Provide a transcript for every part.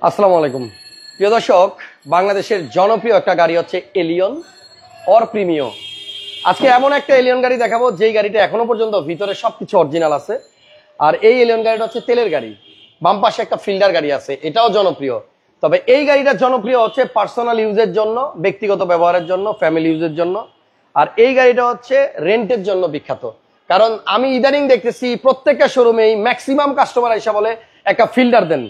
আসসালামু আলাইকুম প্রিয় দর্শক, বাংলাদেশের জনপ্রিয় একটা গাড়ি হচ্ছে এলিয়ন অর প্রিমিও। আজকে এমন একটা এলিয়ন গাড়ি দেখাবো যেই গাড়িটা এখনো পর্যন্ত ভিতরে সবকিছু অরিজিনাল আছে। আর এই এলিয়ন গাড়িটা হচ্ছে তেলের গাড়ি, বাম পাশে একটা ফিল্ডার গাড়ি আছে, এটাও জনপ্রিয়। তবে এই গাড়িটা জনপ্রিয় হচ্ছে পার্সোনাল ইউজের জন্য, ব্যক্তিগত ব্যবহারের জন্য, ফ্যামিলি ইউজের জন্য। আর এই গাড়িটা হচ্ছে রেন্টের জন্য বিখ্যাত। কারণ আমি ইদানিং দেখতেছি প্রত্যেকটা শোরুমেই ম্যাক্সিমাম কাস্টমার এসে বলে একটা ফিল্ডার দেন।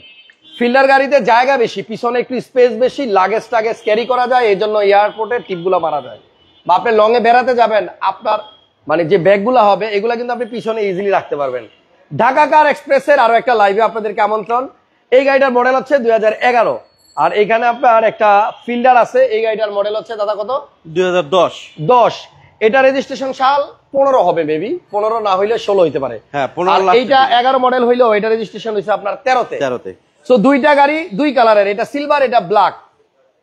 ফিল্ডার গাড়িতে জায়গা বেশি, পিছনে একটু স্পেস বেশি, লাগেজ টাগেজ ক্যারি করা যায়, এই জন্য এয়ারপোর্টে টিপগুলো মারা যায়। বা আপনি লং এ বেড়াতে যাবেন, আপনার মানে যে ব্যাগগুলো হবে এগুলা কিন্তু আপনি পিছনে ইজিলি রাখতে পারবেন। ঢাকা কার এক্সপ্রেসের আরো একটা লাইভে আপনাদেরকে আমন্ত্রণ। এই গাড়িটার মডেল হচ্ছে 2011। আর এখানে আপনার একটা ফিল্ডার আছে। এই গাড়িটার মডেল হচ্ছে দাদা কত? 2010। এটা রেজিস্ট্রেশন সাল 15 হবে, মেবি 15 না হইলে 16 হইতে পারে। হ্যাঁ, 15 এইটা 11 মডেল হইলো, এটা রেজিস্ট্রেশন হইছে আপনার 13তে। সো দুইটা গাড়ি দুই কালারের, এটা সিলভার, এটা ব্ল্যাক।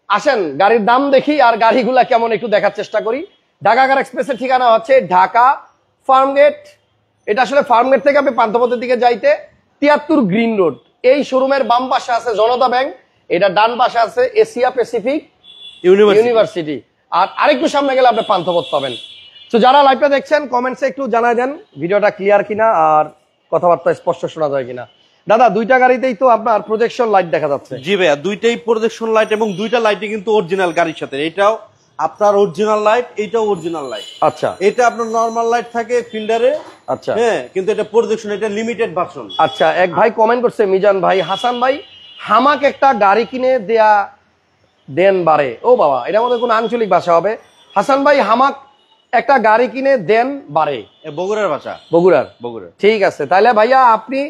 আসেন গাড়ির দাম দেখি আর গাড়িগুলা কেমন একটু দেখার চেষ্টা করি। ঢাকা কার এক্সপ্রেসের ঠিকানা হচ্ছে ঢাকা ফার্মগেট। এটা আসলে ফার্মগেট থেকে আপনি পান্থপথের দিকে যাইতে 73 গ্রিন রোড। এই শোরুমের বাম পাশে আছে জনতা ব্যাংক, এটা ডান পাশে আছে এশিয়া প্যাসিফিক ইউনিভার্সিটি। আর আরেকটু সামনে গেলে আপনি পান্থপথ পাবেন। তো যারা লাইভটা দেখছেন কমেন্টসে একটু জানায় দেন ভিডিওটা ক্লিয়ার কিনা আর কথাবার্তা স্পষ্ট শোনা যায় কিনা। দাদা দুইটা গাড়িতেই তো আপনার প্রজেকশন লাইট দেখা যাচ্ছে। জি ভাইয়া, দুইটাই প্রজেকশন লাইট এবং দুইটা লাইটই কিন্তু অরিজিনাল গাড়ির সাথে। এটাও আপনার অরিজিনাল লাইট, এটাও অরিজিনাল লাইট। আচ্ছা, এটা আপনার নরমাল লাইট থাকে ফিল্ডারে। আচ্ছা হ্যাঁ, কিন্তু এটা প্রজেকশন, এটা লিমিটেড ভার্সন। আচ্ছা, এক ভাই কমেন্ট করছে, মিজান ভাই, হাসান ভাই, হামাক একটা গাড়ি কিনে দেন বারে। ও বাবা, এটার মধ্যে কোনো আঞ্চলিক ভাষা হবে। হাসান ভাই, হামাক একটা গাড়ি কিনে দেন বারে। বগুড়ার ভাষা। বগুড়ার। ঠিক আছে, তাহলে ভাইয়া আপনি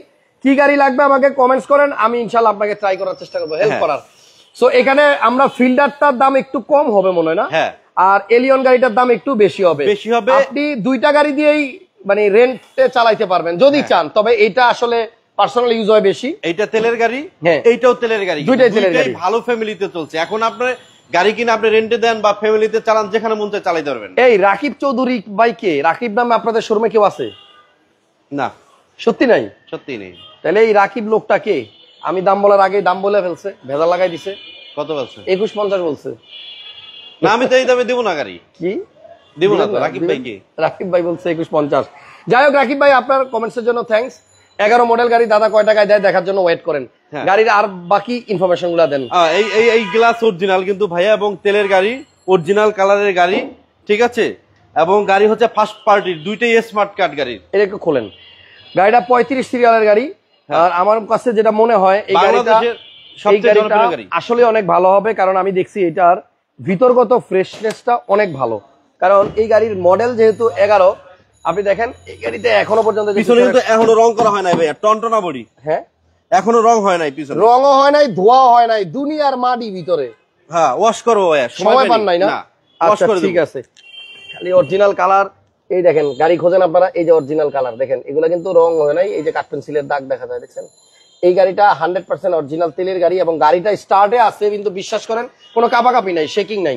কি গাড়ি লাগবে আমাকে কমেন্টস করেন, আমি ইনশাল্লাহ আপনাকে ট্রাই করার চেষ্টা করবো, হেল্প করার। সো এখানে আমরা ফিল্ডারটার দাম একটু কম হবে মনে হয় না? হ্যাঁ। আর এলিয়ন গাড়িটার দাম একটু বেশি হবে। আপনি দুইটা গাড়ি দিয়েই মানে রেন্টে চালাইতে পারবেন যদি চান। তবে এটা আসলে পার্সোনাল ইউজ হয় বেশি। এইটা তেলের গাড়ি, এইটাও তেলের গাড়ি, দুইটাই তেলের গাড়ি। ভালো ফ্যামিলিতে চলছে। এখন আপনার গাড়ি কিনে আপনি রেন্টে দেন বা ফ্যামিলিতে চালান, যেখানে মন চায় চালাইতে পারবেন। এই রাকিব চৌধুরী ভাই কে? রাকিব নামে আপনাদের শোরুমে কেউ আছে? না, সত্যি নাই? সত্যি নেই। তাহলে এই রাকিব লোকটা কে? আমি দাম বলার আগে দাম বলে ফেলছে, ভেজা লাগাই দিছে। কত বলছে? 2150 বলছে। না, আমি তো এই দামে দেবো না গাড়ি। কি দেবো না? রাকিব ভাই কে? রাকিব ভাই বলছে 2150। যাই হোক রাকিব ভাই, আপনার কমেন্টস এর জন্য থ্যাঙ্কস। 11 মডেল গাড়ি দাদা কয় টাকায় দেয় দেখার জন্য ওয়েট করেন। গাড়ির আর বাকি ইনফরমেশন গুলা দেন। এই গ্লাস অরিজিনাল কিন্তু ভাইয়া, এবং তেলের গাড়ি, অরিজিনাল কালারের গাড়ি, ঠিক আছে। এবং গাড়ি হচ্ছে ফার্স্ট পার্টির, দুইটাই স্মার্ট কার্ড গাড়ি। এটা একটু খোলেন। গাড়িটা 35 সিরিয়ালের গাড়ি। আর আমার কাছে যেটা মনে হয় এই গাড়িটা আসলে অনেক ভালো হবে, কারণ আমি দেখছি এটার ভিতরগত ফ্রেশনেসটা অনেক ভালো। কারণ এই গাড়ির মডেল যেহেতু 11, আপনি দেখেন এই গাড়িতে এখনো পর্যন্ত পিছনে কিন্তু এখনো রং করা হয় নাই ভাইয়া, টনটনা বডি। হ্যাঁ, এখনো রং হয় নাই, পিছনে রংও হয় নাই, ধোয়াও হয় নাই, দুনিয়ার মাটি ভিতরে। হ্যাঁ, ওয়াশ করো ভাইয়া, সময় পান নাই না? আচ্ছা ঠিক আছে, খালি অরিজিনাল কালার। এই দেখেন গাড়ি খোঁজেন আপনারা, এই যে অরিজিনাল কালার দেখেন, এগুলো কিন্তু রং হয় নাই। এই যে কাঠ পেন্সিলের দাগ দেখা যায়, দেখছেন? এই গাড়িটা 100% অরিজিনাল তেলের গাড়ি এবং গাড়িটা স্টার্টে আছে, কিন্তু বিশ্বাস করেন কোনো কাপাকাপি নাই, শেকিং নাই।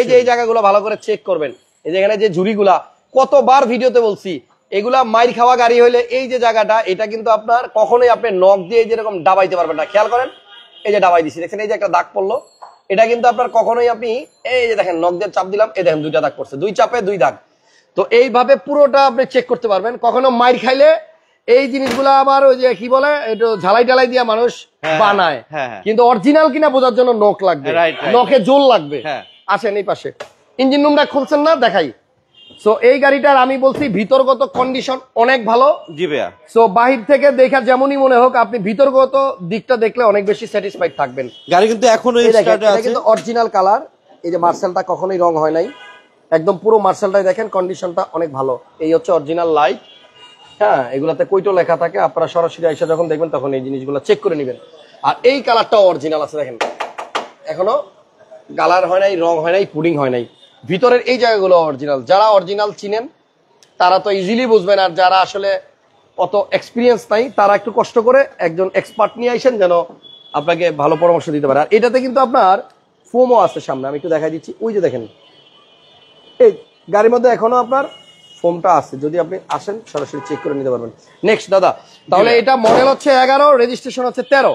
এই যে এই জায়গাগুলো ভালো করে চেক করবেন। এই যে এখানে যে ঝুড়িগুলা, কতবার ভিডিওতে বলছি, এগুলা মাইর খাওয়া গাড়ি হইলে এই যে জায়গাটা, এটা কিন্তু আপনার কখনোই আপনি নখ দিয়ে যেরকম ডাবাইতে পারবেন না। খেয়াল করেন, এই যে ডাবাই দিছি, দেখছেন? এই যে একটা দাগ পড়লো, এটা কিন্তু আপনার কখনোই আপনি এই যে দেখেন নখ দিয়ে চাপ দিলাম, এই দেখেন দুইটা দাগ পড়ছে, দুই চাপে দুই দাগ। তো এইভাবে পুরোটা আপনি চেক করতে পারবেন। কখনো মাইর খাইলে এই জিনিসগুলো আবার ওই যে কি বলে, একটু ঝালাই টালাই দিয়ে মানুষ বানায়, কিন্তু অরিজিনাল কিনা বোঝার জন্য নখ লাগবে, নখে জোল লাগবে। আসেন এই পাশে, ইঞ্জিন রুমটা খুলছেন না, দেখাই। সো এই গাড়িটার আমি বলছি ভিতরগত কন্ডিশন অনেক ভালো। জি ভাইয়া। সো বাহির থেকে দেখা যেমনই মনে হোক, আপনি ভিতরগত দিকটা দেখলে অনেক বেশি স্যাটিসফাইড থাকবেন। গাড়ি কিন্তু এখনো স্টার্টে আছে, কিন্তু অরিজিনাল কালার। এই যে মার্সেলটা কখনোই রং হয় নাই, একদম পুরো মার্সেলটাই দেখেন, কন্ডিশনটা অনেক ভালো। এই হচ্ছে অরিজিনাল লাইট। হ্যাঁ, এগুলাতে কইটো লেখা থাকে, আপনারা সরাসরি আইসা যখন দেখবেন তখন এই জিনিসগুলো চেক করে নেবেন। আর এই কালারটাও অরিজিনাল আছে, দেখেন এখনো কালার হয় নাই, রং হয় নাই, পুডিং হয় নাই। ভিতরের এই জায়গাগুলো অরিজিনাল। যারা অরিজিনাল চিনেন তারা তো ইজিলি বুঝবেন, আর যারা আসলে অত এক্সপিরিয়েন্স নাই তারা একটু কষ্ট করে একজন এক্সপার্ট নিয়ে আইসেন, যেন আপনাকে ভালো পরামর্শ দিতে পারে। আর এটাতে কিন্তু আপনার ফোমও আছে সামনে, আমি একটু দেখাই দিচ্ছি। ওই যে দেখেন, এই গাড়ির মধ্যে এখনো আপনার ফোমটা আছে, যদি আপনি আসেন সরাসরি চেক করে নিতে পারবেন। নেক্সট দাদা, তাহলে এটা মডেল হচ্ছে 11, রেজিস্ট্রেশন হচ্ছে 13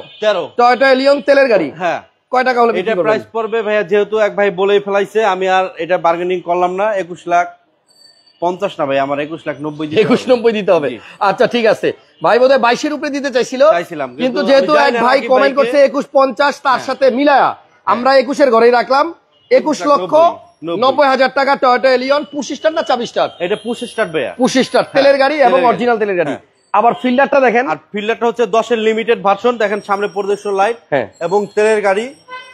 টয়োটা এলিয়ন তেলের গাড়ি। হ্যাঁ, কয় টাকা হলে এটা প্রাইস পড়বে ভাইয়া, যেহেতু এক ভাই বলেই ফেলাইছে আমি আর এটা বার্গেনিং করলাম না, 21,50,000 না ভাই, আমার 21,90,000 দিতে হবে। আচ্ছা ঠিক আছে, ভাই বোধহয় 22 উপরে দিতে চাইছিলাম, কিন্তু যেহেতু এক ভাই কমেন্ট করছে 21,50, তার সাথে মিলায়া আমরা 21 ঘরেই রাখলাম। 21,90,000 টাকা টয়োটা এলিয়ন। পুশ স্টার্ট না চাবি স্টার্ট? এটা পুশ স্টার্ট ভাইয়া, পুশ স্টার্ট তেলের গাড়ি এবং অরিজিনাল তেলের গাড়ি। আবার ফিল্ডারটা দেখেন, আর ফিল্ডারটা হচ্ছে 10 এর লিমিটেড ভার্সন, দেখেন সামনে প্রদর্শন লাইট এবং তেলের গাড়ি।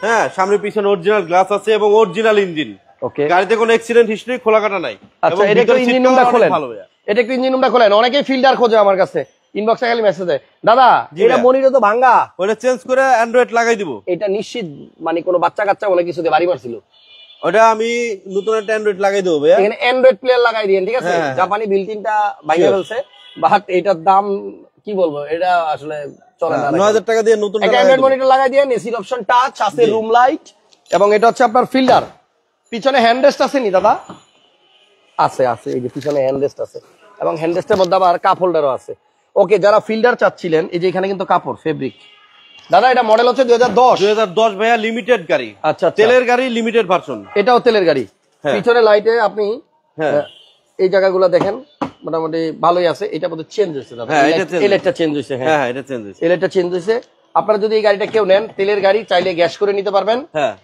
হ্যাঁ, সামনে পিছনে অরিজিনাল গ্লাস আছে এবং অরিজিনাল ইঞ্জিন। ওকে, গাড়িতে কোনো অ্যাক্সিডেন্ট হিস্ট্রি, খোলা কাটা নাই। আচ্ছা, এটা একটু ইঞ্জিন রুমটা খোলেন, এটা একটু ইঞ্জিন রুমটা খোলেন। অনেকেই ফিল্ডার খোঁজে আমার কাছে, ইনবক্সে খালি মেসেজ দেয়, দাদা এটা মনিটর তো ভাঙা, ওটা চেঞ্জ করে অ্যান্ড্রয়েড লাগাই দিব। এটা নিশ্চিত মানে কোনো বাচ্চা কাচ্চা অনেক কিছু দিয়ে বাড়ি মারছিল, ওটা আমি নতুন একটা অ্যান্ড্রয়েড লাগাই দেবো ভাইয়া। এখানে অ্যান্ড্রয়েড প্লেয়ার লাগাই দিয়েন, ঠিক আছে? জাপানি বিল্টিনটা ভাঙিয়ে ফেলছে, বাট এটার দাম কি বলবো, এটা আসলে চলে না। 9,000 টাকা দিয়ে নতুন একটা অ্যান্ড্রয়েড মনিটর লাগাই দিয়েন, এসির অপশন টাচ আছে, রুম লাইট, এবং এটা হচ্ছে আপনার ফিল্ডার। পিছনে হ্যান্ড রেস্ট আছে নি দাদা? আছে আছে, এই যে পিছনে হ্যান্ড রেস্ট আছে, এবং হ্যান্ড রেস্টের মধ্যে আবার কাপ হোল্ডারও আছে। ওকে, যারা ফিল্ডার চাচ্ছিলেন, এই যে এখানে কিন্তু কাপড় ফেব্রিক। দাদা এটা মডেল হচ্ছে 2010 ভাইয়া, লিমিটেড গাড়ি। আচ্ছা, তেলের গাড়ি, লিমিটেড ভার্সন, এটাও তেলের গাড়ি। পিছনে লাইটে আপনি এই জায়গাগুলো দেখেন মোটামুটি ভালোই আছে। এটা বোধহয় চেঞ্জ হয়েছে দাদা, এই লাইটটা চেঞ্জ হয়েছে। হ্যাঁ, এটা চেঞ্জ হয়েছে, এই লাইটটা চেঞ্জ হয়েছে। আপনারা যদি এই গাড়িটা কেউ নেন, তেলের গাড়ি, চাইলে গ্যাস করে নিতে পারবেন। হ্যাঁ,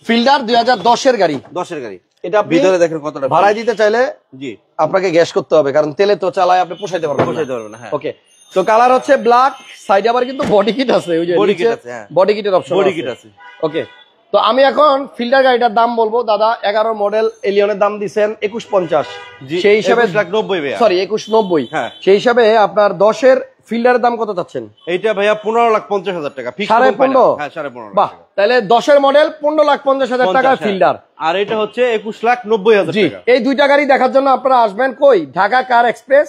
ফিল্ডার 2010 এর গাড়ি, 10 এর গাড়ি। এটা ভিতরে দেখেন কতটা ভাড়ায় দিতে চাইলে জি আপনাকে গ্যাস করতে হবে, কারণ তেলে তো চালায় আপনি পোষাইতে পারবেন না। হ্যাঁ, ওকে, তো কালার হচ্ছে ব্ল্যাক, সাইডে আবার কিন্তু বডি কিট আছে, ওই যে বডি কিট আছে, বডি কিটের অপশন আছে। ওকে, তো আমি এখন ফিল্ডার গাড়িটার দাম বলবো। দাদা 11 মডেল এলিয়নের দাম দিবেন 21,50, সেই হিসাবে 21,90,000, সরি 21,90। সেই হিসাবে আপনার 10 এর ফিল্ডারের দাম কত চাচ্ছেন? এইটা ভাইয়া 15,50,000 টাকা, ফিক্স 15.5। হ্যাঁ, 15.5। বাহ, তাহলে 10 এর মডেল 15,50,000 টাকা ফিল্ডার, আর এটা হচ্ছে 21,90,000 টাকা। এই দুইটা গাড়ি দেখার জন্য আপনারা আসবেন কই? ঢাকা কার এক্সপ্রেস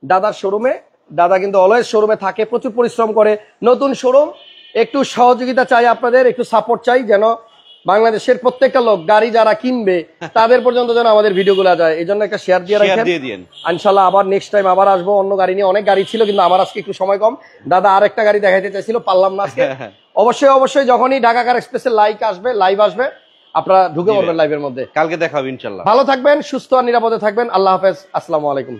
দাদার শোরুমে। দাদা কিন্তু অলওয়েজ শোরুমে থাকে, প্রচুর পরিশ্রম করে। নতুন শোরুম, একটু সহযোগিতা চাই আপনাদের, একটু সাপোর্ট চাই, যেন বাংলাদেশের প্রত্যেকটা লোক গাড়ি যারা কিনবে তাদের পর্যন্ত যেন আমাদের ভিডিওগুলো যায়। এই জন্য একটা শেয়ার দিয়ে রাখেন ইনশাল্লাহ। আবার নেক্সট টাইম আবার আসবো অন্য গাড়ি নিয়ে। অনেক গাড়ি ছিল কিন্তু আমার আজকে একটু সময় কম, দাদা আর একটা গাড়ি দেখাইতে চাইছিল, পারলাম না আজকে। অবশ্যই যখনই ঢাকা কার এক্সপ্রেসের লাইভ আসবে আপনারা ঢুকে পড়বেন লাইভের মধ্যে। কালকে দেখাবো ইনশাল্লাহ। ভালো থাকবেন, সুস্থ আর নিরাপদে থাকবেন। আল্লাহ হাফেজ, আসসালামু আলাইকুম।